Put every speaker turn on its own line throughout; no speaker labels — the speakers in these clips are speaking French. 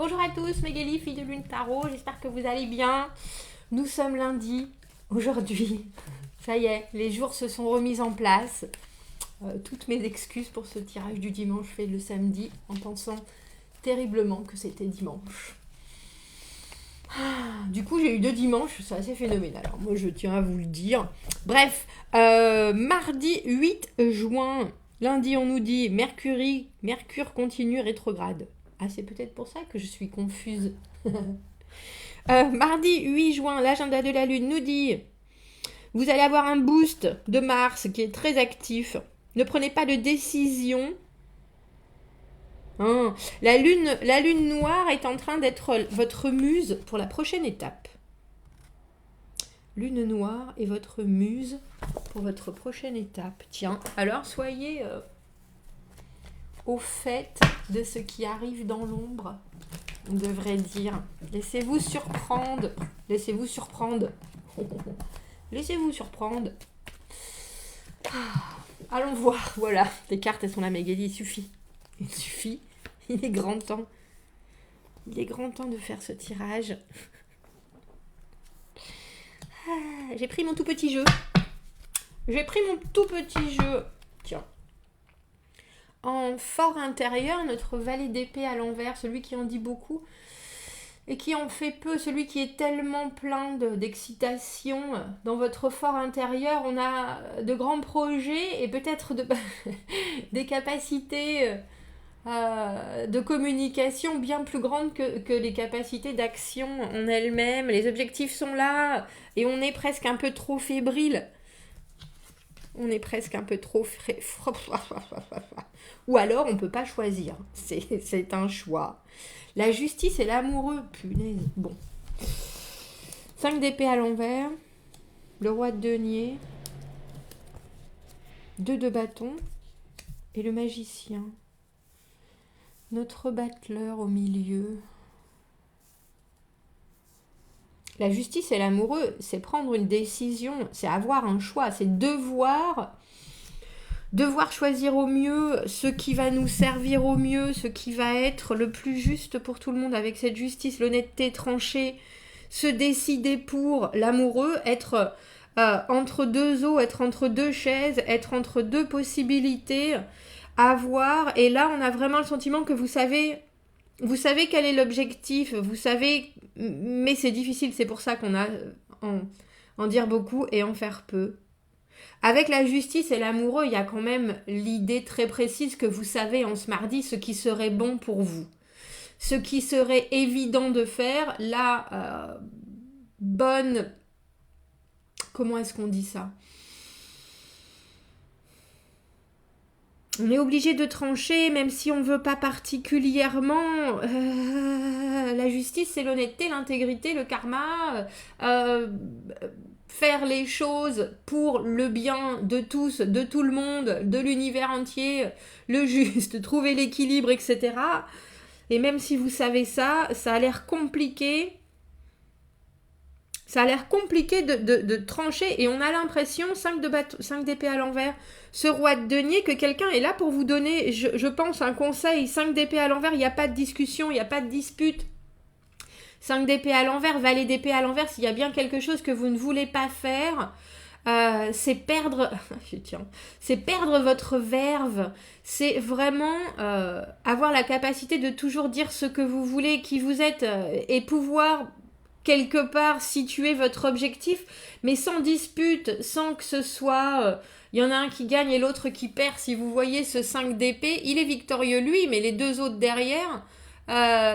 Bonjour à tous, Magali, fille de Lune Tarot, j'espère que vous allez bien. Nous sommes lundi, aujourd'hui, ça y est, les jours se sont remis en place. Toutes mes excuses pour ce tirage du dimanche fait le samedi, en pensant terriblement que c'était dimanche. Du coup, j'ai eu 2 dimanches, c'est assez phénoménal. Alors, moi, je tiens à vous le dire. Bref, mardi 8 juin, lundi, on nous dit Mercure continue rétrograde. Ah, c'est peut-être pour ça que je suis confuse. Mardi 8 juin, l'agenda de la Lune nous dit vous allez avoir un boost de Mars qui est très actif. Ne prenez pas de décision. La lune noire est en train d'être votre muse pour la prochaine étape. Lune noire est votre muse pour votre prochaine étape. Tiens, alors soyez au fait de ce qui arrive dans l'ombre, on devrait dire. Laissez-vous surprendre. Laissez-vous surprendre. Laissez-vous surprendre. Allons voir. Voilà, les cartes, elles sont là, Magali, il suffit. Il suffit. Il est grand temps. Il est grand temps de faire ce tirage. J'ai pris mon tout petit jeu. Tiens. En fort intérieur, notre valet d'épée à l'envers, celui qui en dit beaucoup et qui en fait peu, celui qui est tellement plein d'excitation. Dans votre fort intérieur, on a de grands projets et peut-être des capacités de communication bien plus grandes que les capacités d'action en elles-mêmes. Les objectifs sont là et on est presque un peu trop fébrile. Ou alors on peut pas choisir. C'est un choix. La justice et l'amoureux. Punaise. Bon. 5 d'épée à l'envers. Le roi de denier. 2 de bâton. Et le magicien. Notre battleur au milieu. La justice et l'amoureux, c'est prendre une décision, c'est avoir un choix, c'est devoir choisir au mieux ce qui va nous servir au mieux, ce qui va être le plus juste pour tout le monde avec cette justice, l'honnêteté tranchée, se décider pour l'amoureux, être entre 2 eaux, être entre 2 chaises, être entre 2 possibilités, avoir, et là on a vraiment le sentiment que vous savez quel est l'objectif, vous savez, mais c'est difficile, c'est pour ça qu'on a en dire beaucoup et en faire peu. Avec la justice et l'amoureux, il y a quand même l'idée très précise que vous savez en ce mardi ce qui serait bon pour vous. Ce qui serait évident de faire, la bonne... Comment est-ce qu'on dit ça ? On est obligé de trancher, même si on ne veut pas particulièrement. La justice, c'est l'honnêteté, l'intégrité, le karma. Faire les choses pour le bien de tous, de tout le monde, de l'univers entier, le juste, trouver l'équilibre, etc. Et même si vous savez ça, ça a l'air compliqué. Ça a l'air compliqué de trancher et on a l'impression, 5 d'épée à l'envers, ce roi de denier, que quelqu'un est là pour vous donner, je pense, un conseil. 5 d'épée à l'envers, il n'y a pas de discussion, il n'y a pas de dispute. 5 d'épée à l'envers, valet d'épée à l'envers, s'il y a bien quelque chose que vous ne voulez pas faire, c'est perdre votre verve, c'est vraiment avoir la capacité de toujours dire ce que vous voulez, qui vous êtes, et pouvoir quelque part situer votre objectif, mais sans dispute, sans que ce soit... Il y en a un qui gagne et l'autre qui perd. Si vous voyez ce 5 d'épée, il est victorieux lui, mais les 2 autres derrière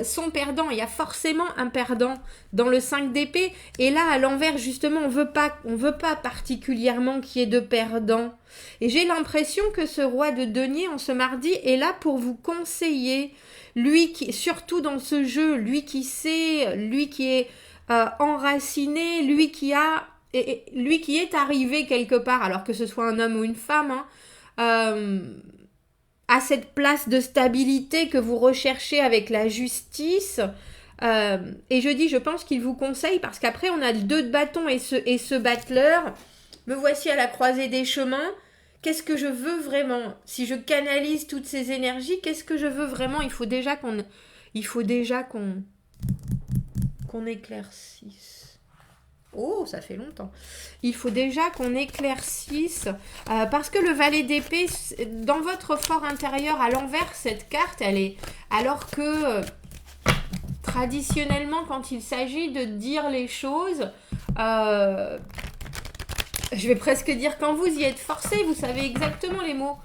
sont perdants. Il y a forcément un perdant dans le 5 d'épée. Et là, à l'envers, justement, on veut pas particulièrement qu'il y ait de perdants. Et j'ai l'impression que ce roi de denier, en ce mardi, est là pour vous conseiller. Lui qui, surtout dans ce jeu, lui qui sait, lui qui est enraciné, lui qui est arrivé quelque part, alors que ce soit un homme ou une femme, à cette place de stabilité que vous recherchez avec la justice. Et je pense qu'il vous conseille, parce qu'après on a le 2 de bâton et ce battleur. Me voici à la croisée des chemins. Qu'est-ce que je veux vraiment ? Si je canalise toutes ces énergies, qu'est-ce que je veux vraiment ? il faut déjà qu'on éclaircisse. Oh, ça fait longtemps. Il faut déjà qu'on éclaircisse, parce que le valet d'épée, dans votre fort intérieur, à l'envers, cette carte, elle est... Alors que, traditionnellement, quand il s'agit de dire les choses, je vais presque dire, quand vous y êtes forcé, vous savez exactement les mots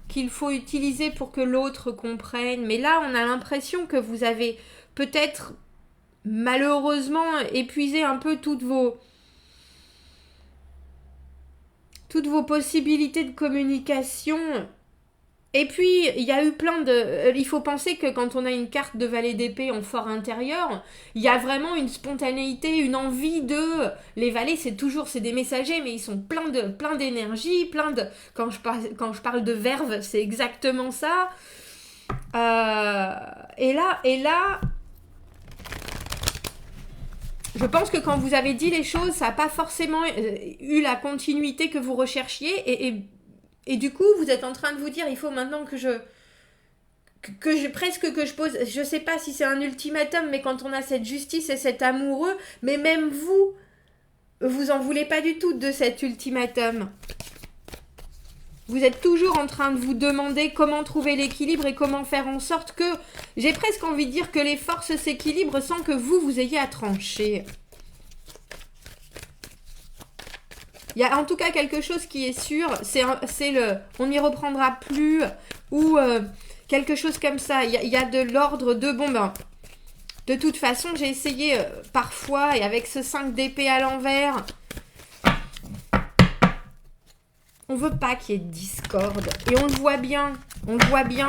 qu'il faut utiliser pour que l'autre comprenne. Mais là, on a l'impression que vous avez peut-être, malheureusement, épuisé un peu toutes vos possibilités de communication. Et puis, il y a eu plein de... Il faut penser que quand on a une carte de valet d'épée en fort intérieur, il y a vraiment une spontanéité, une envie de... Les valets, c'est des messagers, mais ils sont plein d'énergie, Quand je parle de verve, c'est exactement ça. Et là... Je pense que quand vous avez dit les choses, ça n'a pas forcément eu la continuité que vous recherchiez, et du coup, vous êtes en train de vous dire, il faut maintenant que je pose, je sais pas si c'est un ultimatum, mais quand on a cette justice et cet amoureux, mais même vous en voulez pas du tout de cet ultimatum. Vous êtes toujours en train de vous demander comment trouver l'équilibre et comment faire en sorte que, j'ai presque envie de dire que les forces s'équilibrent sans que vous ayez à trancher. Il y a en tout cas quelque chose qui est sûr, on n'y reprendra plus, ou quelque chose comme ça. Il y a de l'ordre de, de toute façon, j'ai essayé parfois, et avec ce 5 d'épée à l'envers, on veut pas qu'il y ait de discorde. Et on le voit bien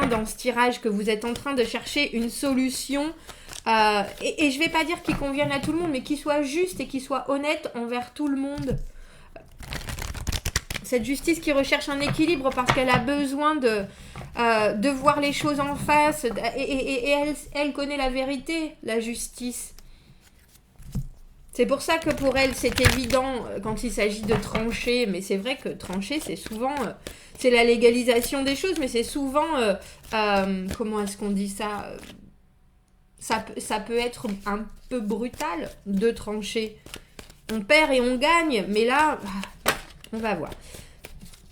dans ce tirage que vous êtes en train de chercher une solution, et je vais pas dire qu'il convienne à tout le monde, mais qui soit juste et qui soit honnête envers tout le monde. Cette justice qui recherche un équilibre parce qu'elle a besoin de voir les choses en face, et elle connaît la vérité, la justice. C'est pour ça que pour elle, c'est évident quand il s'agit de trancher, mais c'est vrai que trancher, c'est souvent... c'est la légalisation des choses, mais c'est souvent... comment est-ce qu'on dit ça, ça peut être un peu brutal de trancher. On perd et on gagne, mais là... On va voir.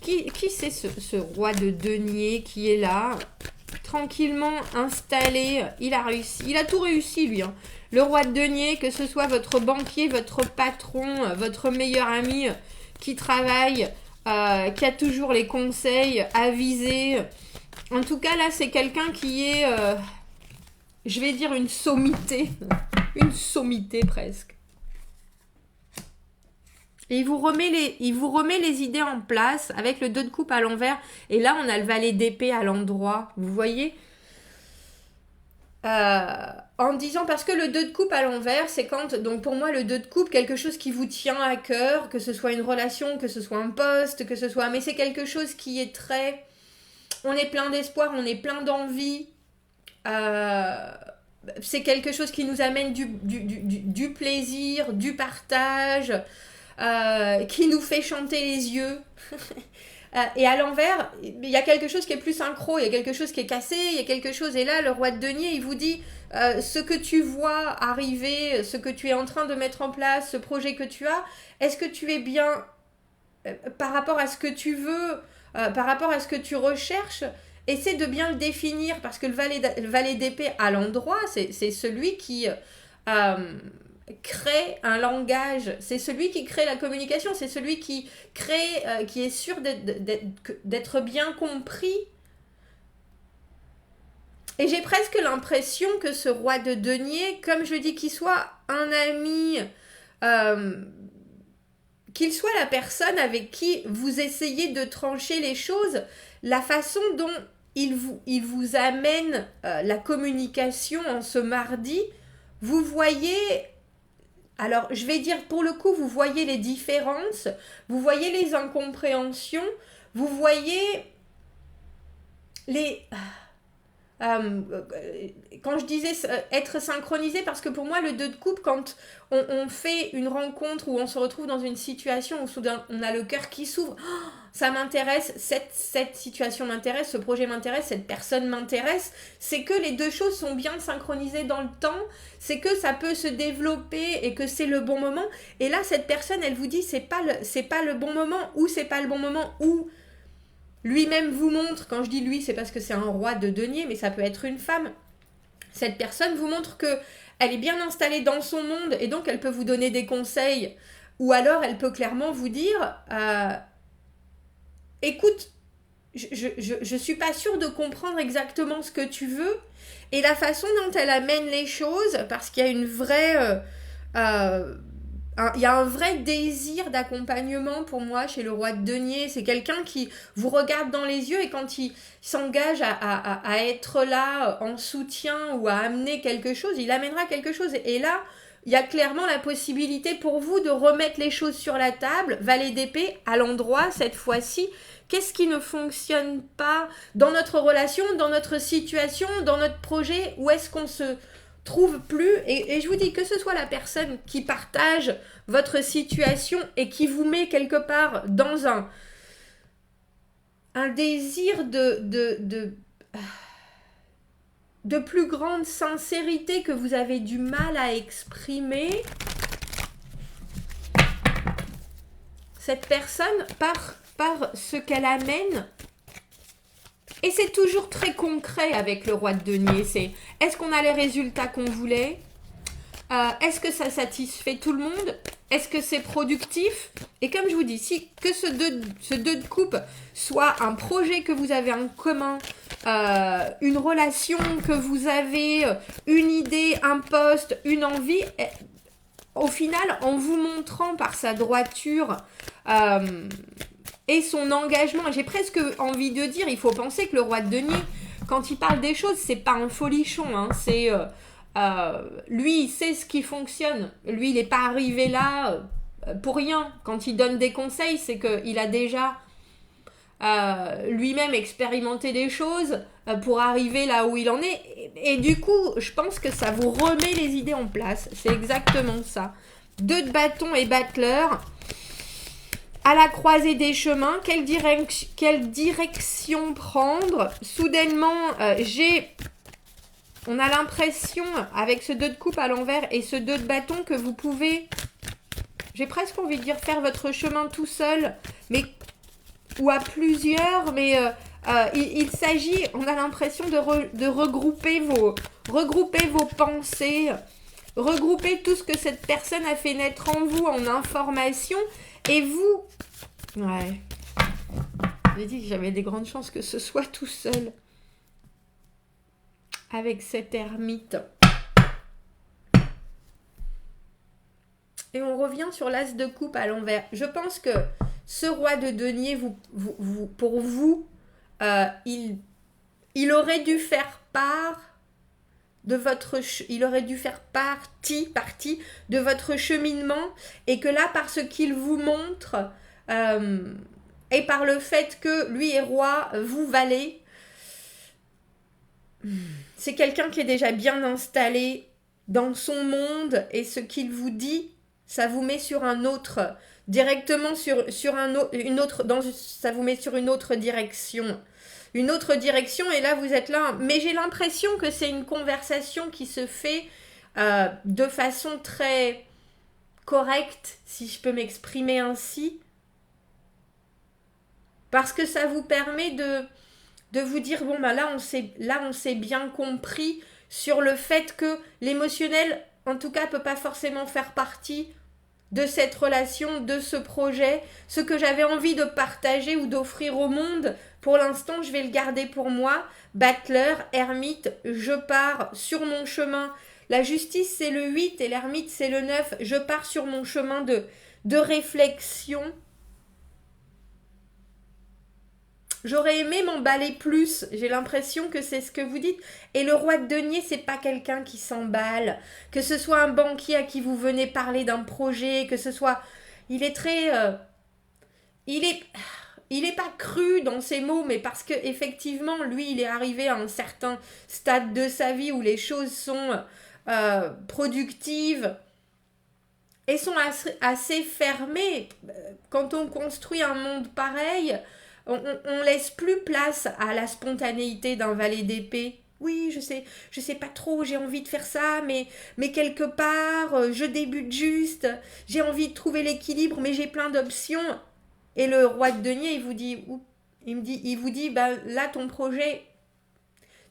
Qui c'est ce roi de denier qui est là, tranquillement installé? Il a réussi. Il a tout réussi, lui. Hein. Le roi de denier, que ce soit votre banquier, votre patron, votre meilleur ami qui travaille, qui a toujours les conseils avisés. En tout cas, là, c'est quelqu'un qui est, je vais dire, une sommité. Une sommité, presque. Et il vous remet les idées en place avec le 2 de coupe à l'envers. Et là, on a le valet d'épée à l'endroit. Vous voyez, en disant, parce que le 2 de coupe à l'envers, c'est quand... Donc pour moi, le 2 de coupe, quelque chose qui vous tient à cœur, que ce soit une relation, que ce soit un poste, que ce soit... Mais c'est quelque chose qui est très... On est plein d'espoir, on est plein d'envie. C'est quelque chose qui nous amène du plaisir, du partage... qui nous fait chanter les yeux. Et à l'envers, il y a quelque chose qui est plus synchro, il y a quelque chose qui est cassé, il y a quelque chose... Et là, le roi de denier, il vous dit, ce que tu vois arriver, ce que tu es en train de mettre en place, ce projet que tu as, est-ce que tu es bien par rapport à ce que tu veux, par rapport à ce que tu recherches? Essaie de bien le définir, parce que le valet d'épée à l'endroit, c'est celui qui... crée un langage, c'est celui qui crée la communication, c'est celui qui crée, qui est sûr d'être bien compris. Et j'ai presque l'impression que ce roi de denier, comme je dis, qu'il soit un ami, qu'il soit la personne avec qui vous essayez de trancher les choses, la façon dont il vous amène la communication en ce mardi, vous voyez... Alors, je vais dire, pour le coup, vous voyez les différences, vous voyez les incompréhensions, vous voyez les... quand je disais être synchronisé, parce que pour moi, le 2 de coupe, quand on fait une rencontre où on se retrouve dans une situation où soudain on a le cœur qui s'ouvre, oh, ça m'intéresse, cette situation m'intéresse, ce projet m'intéresse, cette personne m'intéresse, c'est que les deux choses sont bien synchronisées dans le temps, c'est que ça peut se développer et que c'est le bon moment. Et là, cette personne, elle vous dit, c'est pas le bon moment, ou c'est pas le bon moment, ou lui-même vous montre, quand je dis lui, c'est parce que c'est un roi de denier, mais ça peut être une femme. Cette personne vous montre que elle est bien installée dans son monde et donc elle peut vous donner des conseils. Ou alors elle peut clairement vous dire écoute, je suis pas sûre de comprendre exactement ce que tu veux. Et la façon dont elle amène les choses, parce qu'il y a une vraie... il y a un vrai désir d'accompagnement pour moi chez le roi de denier. C'est quelqu'un qui vous regarde dans les yeux et quand il s'engage à être là en soutien ou à amener quelque chose, il amènera quelque chose. Et là, il y a clairement la possibilité pour vous de remettre les choses sur la table, valet d'épée, à l'endroit cette fois-ci. Qu'est-ce qui ne fonctionne pas dans notre relation, dans notre situation, dans notre projet? Où est-ce qu'on se trouve plus? Et je vous dis, que ce soit la personne qui partage votre situation et qui vous met quelque part dans un désir de plus grande sincérité que vous avez du mal à exprimer, cette personne, par ce qu'elle amène, et c'est toujours très concret avec le roi de denier, c'est est-ce qu'on a les résultats qu'on voulait? Est-ce que ça satisfait tout le monde? Est-ce que c'est productif? Et comme je vous dis, si que ce 2 de coupe soit un projet que vous avez en commun, une relation que vous avez, une idée, un poste, une envie, au final, en vous montrant par sa droiture et son engagement, j'ai presque envie de dire, il faut penser que le roi de denier, quand il parle des choses, c'est pas un folichon, hein, c'est... lui, il sait ce qui fonctionne. Lui, il n'est pas arrivé là pour rien. Quand il donne des conseils, c'est qu'il a déjà lui-même expérimenté des choses pour arriver là où il en est. Et du coup, je pense que ça vous remet les idées en place. C'est exactement ça. 2 de bâton et battleur. À la croisée des chemins, quelle direction prendre? Soudainement, on a l'impression, avec ce 2 de coupe à l'envers et ce 2 de bâton, que vous pouvez, j'ai presque envie de dire, faire votre chemin tout seul, mais ou à plusieurs, mais il s'agit, on a l'impression de regrouper vos pensées, regrouper tout ce que cette personne a fait naître en vous en information, et vous, ouais, j'ai dit que j'avais des grandes chances que ce soit tout seul. Avec cette ermite. Et on revient sur l'as de coupe à l'envers. Je pense que ce roi de denier, pour vous, il aurait dû faire part de votre... Il aurait dû faire partie de votre cheminement. Et que là, par ce qu'il vous montre, et par le fait que lui est roi, vous valet, c'est quelqu'un qui est déjà bien installé dans son monde et ce qu'il vous dit, ça vous met sur un autre, directement sur un une autre, ça vous met sur une autre direction. Une autre direction et là vous êtes là. Mais j'ai l'impression que c'est une conversation qui se fait de façon très correcte, si je peux m'exprimer ainsi. Parce que ça vous permet de vous dire, bon, bah là, on s'est bien compris sur le fait que l'émotionnel, en tout cas, peut pas forcément faire partie de cette relation, de ce projet. Ce que j'avais envie de partager ou d'offrir au monde, pour l'instant, je vais le garder pour moi. Battleur, ermite, je pars sur mon chemin. La justice, c'est le 8 et l'ermite, c'est le 9. Je pars sur mon chemin de réflexion. J'aurais aimé m'emballer plus, j'ai l'impression que c'est ce que vous dites. Et le roi de denier, c'est pas quelqu'un qui s'emballe. Que ce soit un banquier à qui vous venez parler d'un projet, que ce soit... Il est très... Il il n'est pas cru dans ses mots, mais parce que effectivement, lui, il est arrivé à un certain stade de sa vie où les choses sont productives et sont assez fermées. Quand on construit un monde pareil, on laisse plus place à la spontanéité d'un valet d'épée. Oui, je sais pas trop, j'ai envie de faire ça, mais quelque part, je débute juste, j'ai envie de trouver l'équilibre, mais j'ai plein d'options. Et le roi de denier, il vous dit, bah, là, ton projet,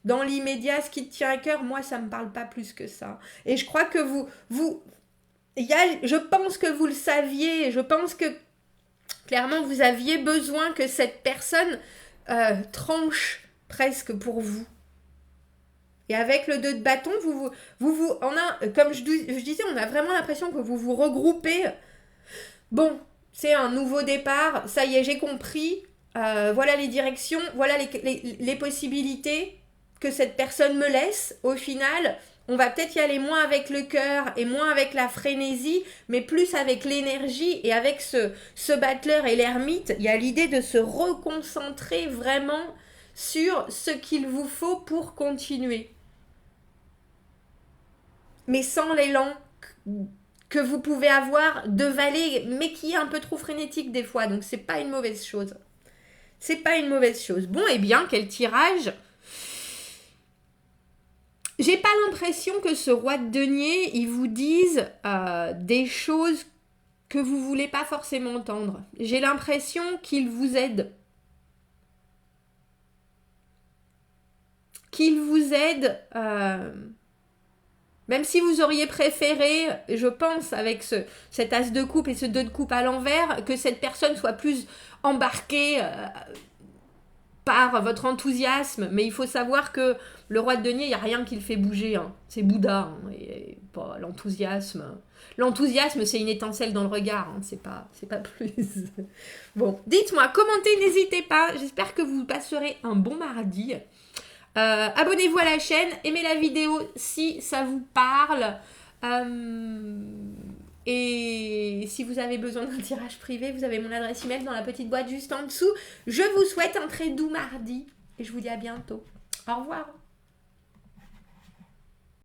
dans l'immédiat, ce qui te tient à cœur, moi, ça me parle pas plus que ça. Et je crois que je pense que vous le saviez, je pense que clairement, vous aviez besoin que cette personne tranche presque pour vous. Et avec le 2 de bâton, comme je disais, on a vraiment l'impression que vous vous regroupez. Bon, c'est un nouveau départ, ça y est, j'ai compris, voilà les directions, voilà les possibilités que cette personne me laisse. Au final, on va peut-être y aller moins avec le cœur et moins avec la frénésie, mais plus avec l'énergie. Et avec ce battleur et l'ermite, il y a l'idée de se reconcentrer vraiment sur ce qu'il vous faut pour continuer. Mais sans l'élan que vous pouvez avoir de valet, mais qui est un peu trop frénétique des fois, donc c'est pas une mauvaise chose. C'est pas une mauvaise chose. Bon, eh bien, quel tirage! J'ai pas l'impression que ce roi de denier, il vous dise des choses que vous voulez pas forcément entendre. J'ai l'impression qu'il vous aide. Qu'il vous aide... Même si vous auriez préféré, je pense, avec cet as de coupe et ce 2 de coupe à l'envers, que cette personne soit plus embarquée par votre enthousiasme. Mais il faut savoir que le roi de denier, il n'y a rien qui le fait bouger. Hein. C'est Bouddha, hein, et pas l'enthousiasme. L'enthousiasme, c'est une étincelle dans le regard, hein, c'est pas plus. Bon, dites-moi, commentez, n'hésitez pas. J'espère que vous passerez un bon mardi. Abonnez-vous à la chaîne, aimez la vidéo si ça vous parle. Et si vous avez besoin d'un tirage privé, vous avez mon adresse email dans la petite boîte juste en dessous. Je vous souhaite un très doux mardi et je vous dis à bientôt. Au revoir.